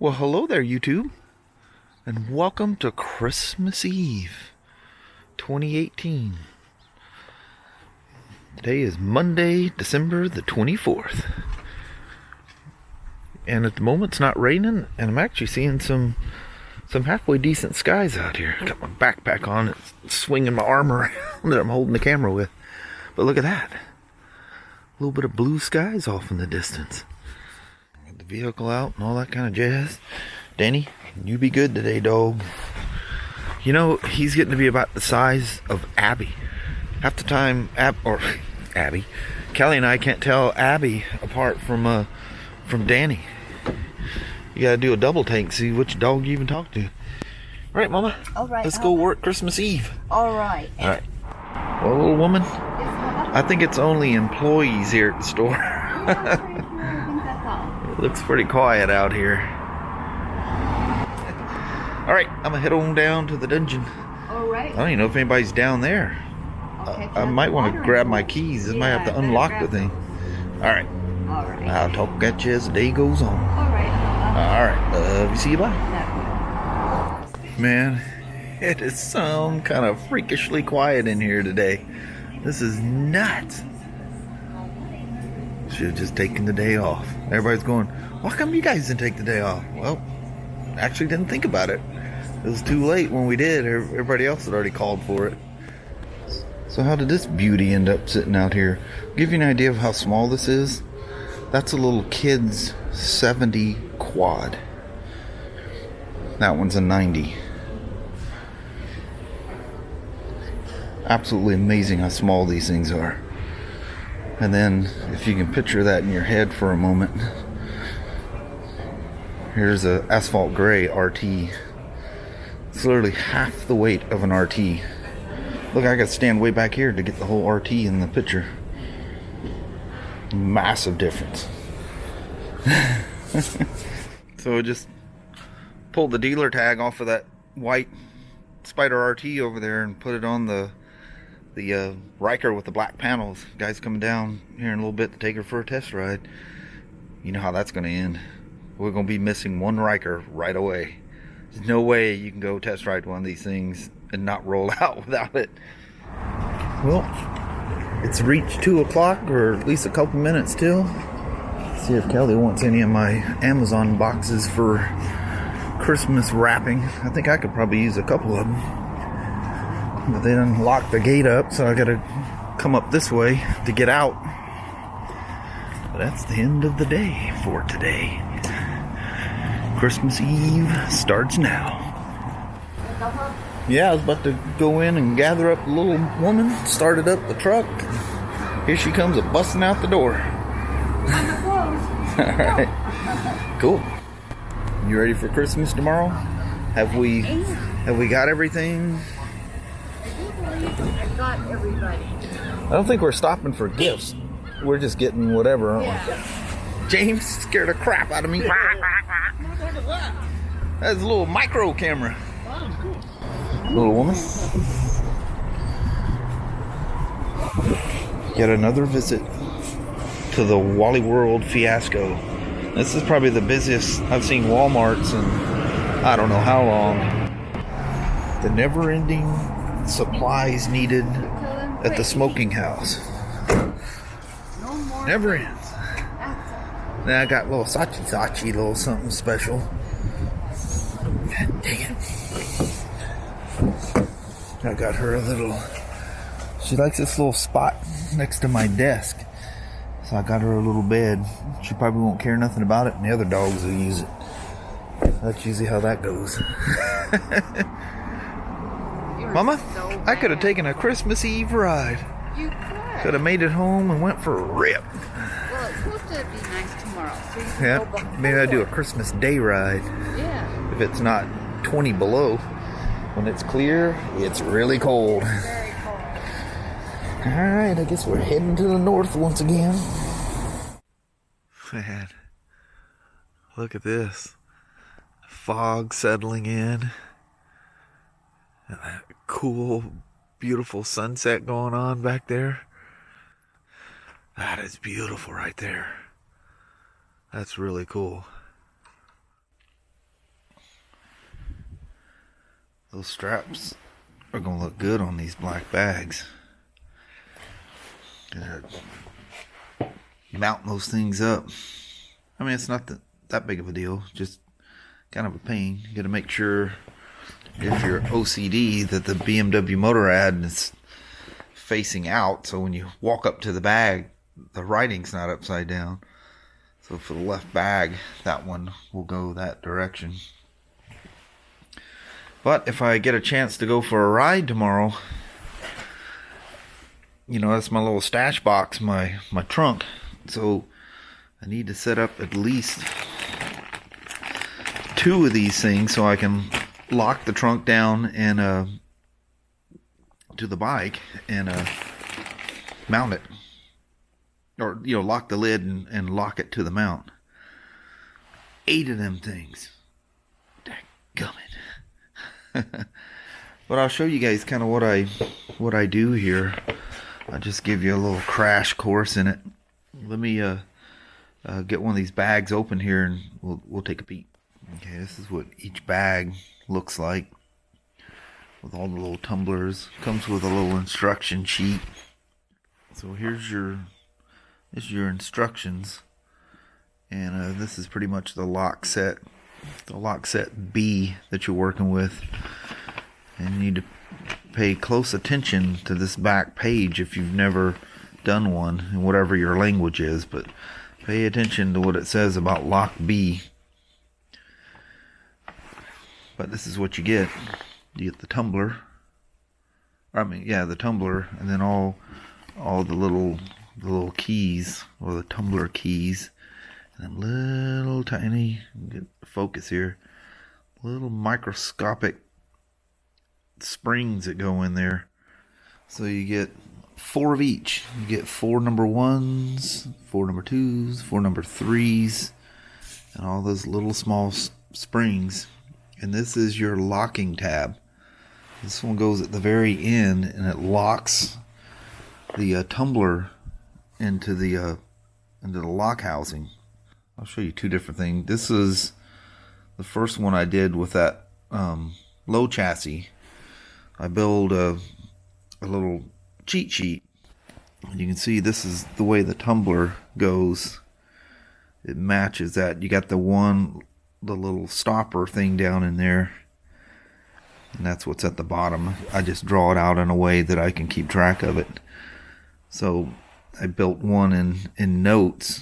Well, hello there, YouTube, and welcome to Christmas Eve 2018. Today is Monday, December the 24th. And at the moment it's not raining, and I'm actually seeing some halfway decent skies out here. Got my backpack on, it's swinging my arm around that I'm holding the camera with. But look at that. A little bit of blue skies off in the distance. Got the vehicle out and all that kind of jazz. Danny, you be good today, dog. You know, he's getting to be about the size of Abby. Half the time, Abby, Kelly and I can't tell Abby apart from Danny. You gotta do a double take, see which dog you even talk to. All right, Mama. All right. Let's go work Christmas Eve. All right. All right. Well, little woman, I think it's only employees here at the store. It looks pretty quiet out here. All right, I'm gonna head on down to the dungeon. All right. I don't even know if anybody's down there. I might want to grab my keys. I might have to unlock the thing. All right. All right. I'll talk at you as the day goes on. All right. All right. Love you. See you. Bye. Man, it is some kind of freakishly quiet in here today. This is nuts. Should have just taken the day off. Everybody's going, why come you guys didn't take the day off? Well, actually didn't think about it. It was too late when we did. Everybody else had already called for it. So how did this beauty end up sitting out here? I'll give you an idea of how small this is. That's a little kid's 70 quad. That one's a 90. Absolutely amazing how small these things are. And then, if you can picture that in your head for a moment, here's a asphalt gray RT. It's literally half the weight of an RT. Look, I got to stand way back here to get the whole RT in the picture. Massive difference. So I just pulled the dealer tag off of that white Spyder RT over there and put it on the Ryker with the black panels. Guy's coming down here in a little bit to take her for a test ride. You know how that's going to end. We're going to be missing one Ryker right away. There's no way you can go test ride one of these things and not roll out without it. Well, it's reached 2 o'clock, or at least a couple minutes till. See if Kelly wants any of my Amazon boxes for Christmas wrapping. I think I could probably use a couple of them. But they done locked the gate up, so I gotta come up this way to get out. But that's the end of the day for today. Christmas Eve starts now. Yeah, I was about to go in and gather up the little woman, started up the truck. Here she comes busting out the door. Alright. Cool. You ready for Christmas tomorrow? Have we got everything? I got everybody. I don't think we're stopping for gifts. We're just getting whatever, aren't we? James scared the crap out of me. That's a little micro camera. Little woman. Yet another visit to the Wally World fiasco. This is probably the busiest I've seen Walmarts in I don't know how long. The never-ending supplies needed at the smoking house. Never ends. Now I got a little Sachi, little something special. God dang it. I got her a little, she likes this little spot next to my desk. So I got her a little bed. She probably won't care nothing about it, and the other dogs will use it. That's usually how that goes. Mama, So I could have taken a Christmas Eve ride. You Could have made it home and went for a rip. Well, it's supposed to be nice tomorrow. So you can go Yeah, before. maybe I'd do a Christmas Day ride. Yeah. If it's not 20 below. When it's clear, it's really cold. Very cold. Alright, I guess we're heading to the north once again. Man, look at this. Fog settling in. And that cool, beautiful sunset going on back there. That is beautiful right there. That's really cool. Those straps are going to look good on these black bags. Mounting those things up. I mean, it's not that big of a deal. Just kind of a pain. You got to make sure, if you're OCD, that the BMW motor ad is facing out, so when you walk up to the bag, the writing's not upside down. So for the left bag, that one will go that direction. But if I get a chance to go for a ride tomorrow, you know, that's my little stash box, my trunk. So I need to set up at least 2 of these things so I can lock the trunk down and to the bike and mount it, or you know, lock the lid and lock it to the mount. 8 of them things. Dadgummit. But I'll show you guys kind of what I do here. I'll just give you a little crash course in it. Let me get one of these bags open here and we'll take a peek. Okay, this is what each bag looks like with all the little tumblers. Comes with a little instruction sheet. So here's your instructions, and this is pretty much the lock set B that you're working with. And you need to pay close attention to this back page if you've never done one, in whatever your language is, but pay attention to what it says about lock B. But this is what you get. You get the tumbler. The tumbler, and then all the little keys, or the tumbler keys, and them little tiny, get focus here, little microscopic springs that go in there. So you get 4 of each. You get 4 number 1s, 4 number 2s, 4 number 3s, and all those little small springs. And this is your locking tab. This one goes at the very end, and it locks the tumbler into the lock housing. I'll show you 2 different things. This is the first one I did with that low chassis. I build a little cheat sheet, and you can see this is the way the tumbler goes. It matches that. You got the little stopper thing down in there, and that's what's at the bottom. I just draw it out in a way that I can keep track of it. So I built one in notes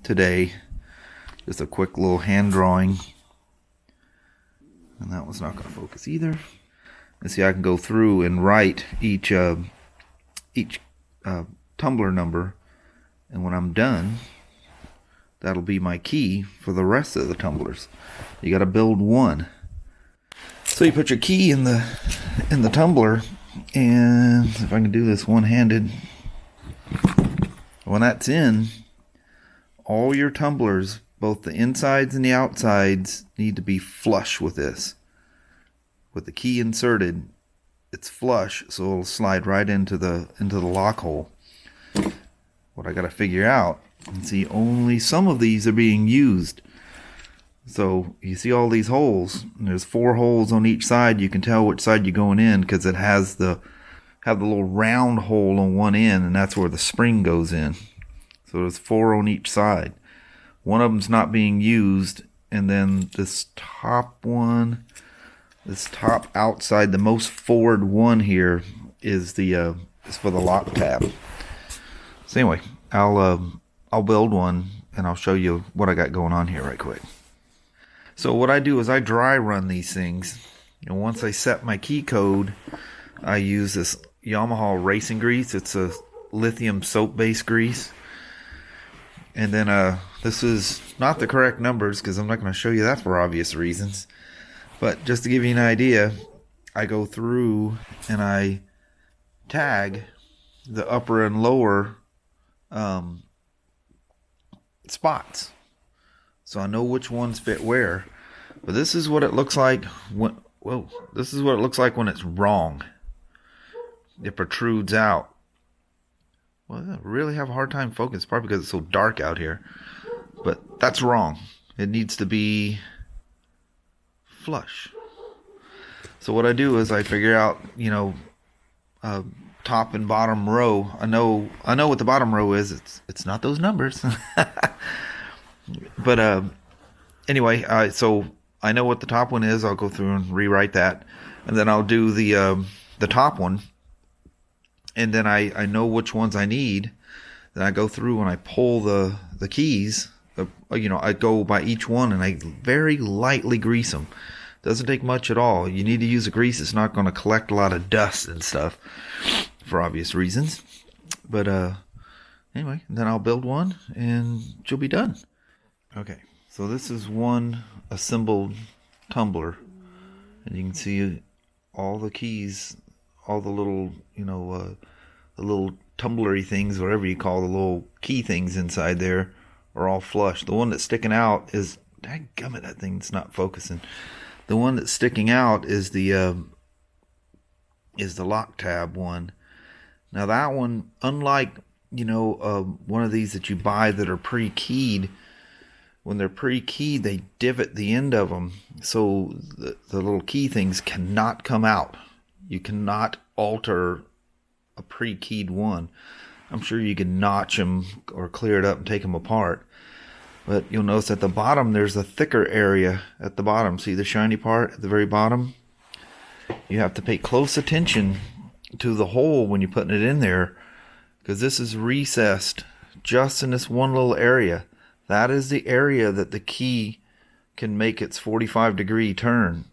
today, just a quick little hand drawing, and that one's not going to focus either. And see, I can go through and write each tumbler number, and when I'm done, that'll be my key for the rest of the tumblers. You got to build one. So you put your key in the tumbler, and if I can do this one-handed, when that's in, all your tumblers, both the insides and the outsides, need to be flush with this. With the key inserted, it's flush, so it'll slide right into the lock hole. What I got to figure out, and see, only some of these are being used. So you see all these holes, and there's 4 holes on each side. You can tell which side you're going in because it has the little round hole on one end, and that's where the spring goes in. So there's 4 on each side. One of them's not being used, and then this top one, this top outside, the most forward one here is for the lock tab. So anyway, I'll build one and I'll show you what I got going on here right quick. So what I do is I dry run these things, and once I set my key code, I use this Yamaha racing grease. It's a lithium soap based grease. And then this is not the correct numbers because I'm not going to show you that for obvious reasons. But just to give you an idea, I go through and I tag the upper and lower spots, so I know which ones fit where. But this is what it looks like when this is what it looks like when it's wrong. It protrudes out. Well, I really have a hard time focusing, probably because it's so dark out here. But that's wrong. It needs to be flush. So what I do is I figure out, you know, top and bottom row. I know what the bottom row is. It's not those numbers. But anyway, so I know what the top one is. I'll go through and rewrite that, and then I'll do the top one, and then I know which ones I need. Then I go through and I pull the keys. You know, I go by each one and I very lightly grease them. Doesn't take much at all. You need to use a grease. It's not going to collect a lot of dust and stuff for obvious reasons. But anyway, then I'll build one and she'll be done. Okay, so this is one assembled tumbler, and you can see all the keys, all the little, you know, the little tumblery things, whatever you call the little key things inside there, are all flush. The one that's sticking out is, dadgummit, that thing's not focusing. The one that's sticking out is the lock tab one. Now that one, unlike, you know, one of these that you buy that are pre-keyed, when they're pre-keyed, they divot the end of them, so the little key things cannot come out. You cannot alter a pre-keyed one. I'm sure you can notch them or clear it up and take them apart. But you'll notice at the bottom there's a thicker area at the bottom. See the shiny part at the very bottom? You have to pay close attention to the hole when you're putting it in there, because this is recessed just in this one little area. That is the area that the key can make its 45-degree turn.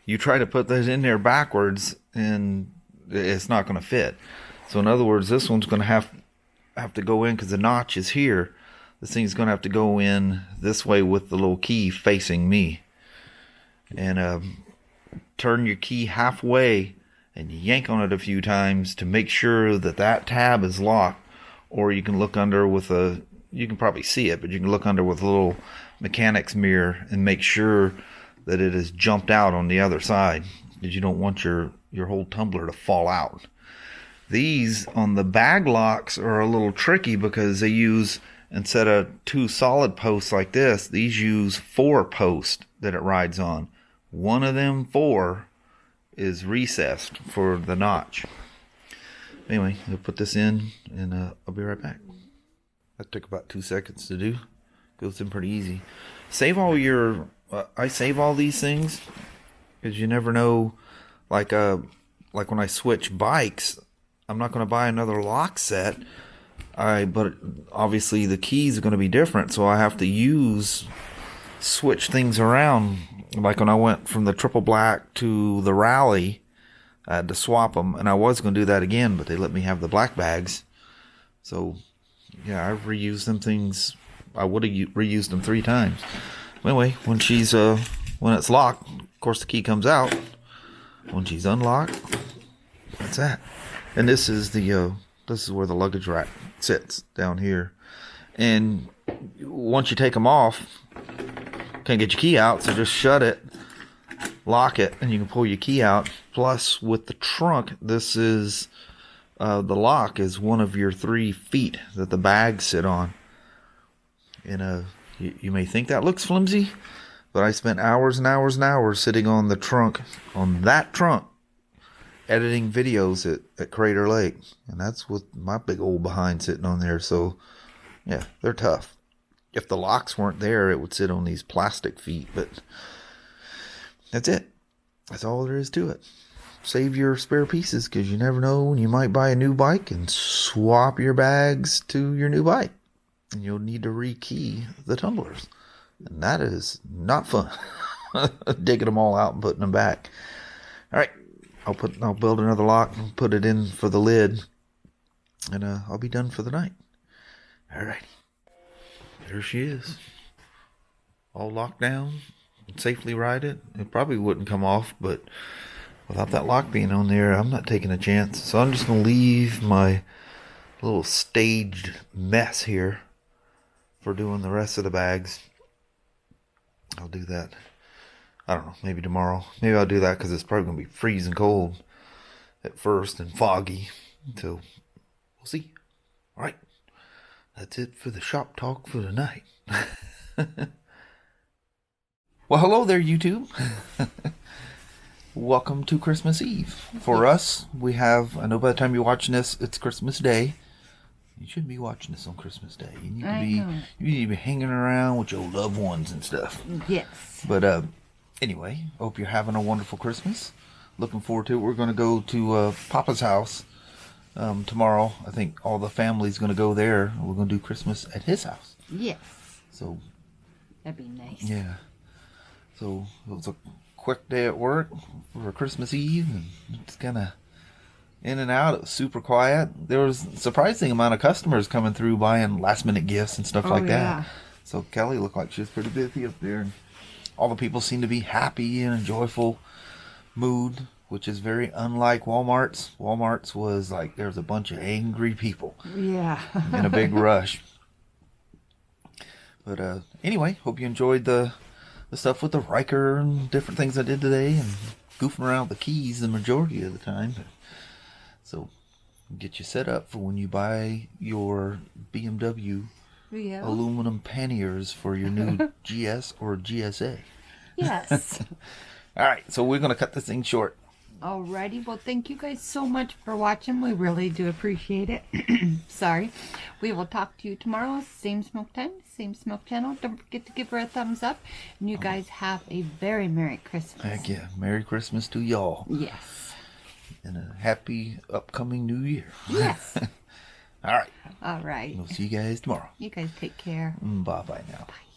You try to put that in there backwards and it's not going to fit. So in other words, this one's going to have to go in, because the notch is here. This thing's going to have to go in this way with the little key facing me. And turn your key halfway and yank on it a few times to make sure that that tab is locked. Or you can look under with you can probably see it, but you can look under with a little mechanic's mirror and make sure that it has jumped out on the other side, because you don't want your whole tumbler to fall out. These on the bag locks are a little tricky, because they use, instead of 2 solid posts like this, these use 4 posts that it rides on. One of them 4 is recessed for the notch. Anyway, I'll put this in and I'll be right back. That took about 2 seconds to do. Goes in pretty easy. Save all your, I save all these things, because you never know, like when I switch bikes, I'm not going to buy another lock set. But obviously the keys are going to be different, so I have to switch things around. Like when I went from the triple black to the rally, I had to swap them, and I was going to do that again, but they let me have the black bags. So yeah, I've reused them things. I would have reused them 3 times. Anyway, when it's locked, of course the key comes out. When she's unlocked, that's that. And this is where the luggage rack sits, down here. And once you take them off, can't get your key out, so just shut it, lock it, and you can pull your key out. Plus, with the trunk, this is the lock is one of your 3 feet that the bags sit on. And you may think that looks flimsy, but I spent hours and hours and hours sitting on that trunk, editing videos at Crater Lake. And that's with my big old behind sitting on there. So yeah, they're tough. If the locks weren't there, it would sit on these plastic feet. But that's it. That's all there is to it. Save your spare pieces, because you never know when you might buy a new bike and swap your bags to your new bike. And you'll need to rekey the tumblers. And that is not fun. Digging them all out and putting them back. All right. I'll build another lock and put it in for the lid, and I'll be done for the night. Alrighty, there she is, all locked down, safely righted. It probably wouldn't come off, but without that lock being on there, I'm not taking a chance. So I'm just gonna leave my little staged mess here for doing the rest of the bags. I'll do that. I don't know, maybe tomorrow. Maybe I'll do that, because it's probably going to be freezing cold at first and foggy. So, we'll see. Alright, that's it for the shop talk for the night. Well, hello there, YouTube. Welcome to Christmas Eve. For us, we have, I know by the time you're watching this, it's Christmas Day. You shouldn't be watching this on Christmas Day. You need to be hanging around with your loved ones and stuff. Yes. But anyway, hope you're having a wonderful Christmas. Looking forward to it. We're going to go to Papa's house tomorrow. I think all the family's going to go there. We're going to do Christmas at his house. Yes. So that'd be nice. Yeah. So it was a quick day at work for Christmas Eve, and it's kind of in and out. It was super quiet. There was a surprising amount of customers coming through buying last minute gifts and stuff like that. So Kelly looked like she was pretty busy up there, and all the people seemed to be happy and in a joyful mood, which is very unlike Walmart's. Walmart's was like there's a bunch of angry people. Yeah. In a big rush. But anyway, hope you enjoyed the stuff with the Ryker and different things I did today, and goofing around with the keys the majority of the time. So get you set up for when you buy your BMW aluminum panniers for your new GS or GSA. Yes. All right, so we're going to cut this thing short. Alrighty, well, thank you guys so much for watching. We really do appreciate it. Sorry. We will talk to you tomorrow. Same smoke time, same smoke channel. Don't forget to give her a thumbs up. And you guys have a very Merry Christmas. Heck yeah. Merry Christmas to y'all. Yes. And a happy upcoming new year. Yes. All right. All right. We'll see you guys tomorrow. You guys take care. Bye-bye now. Bye.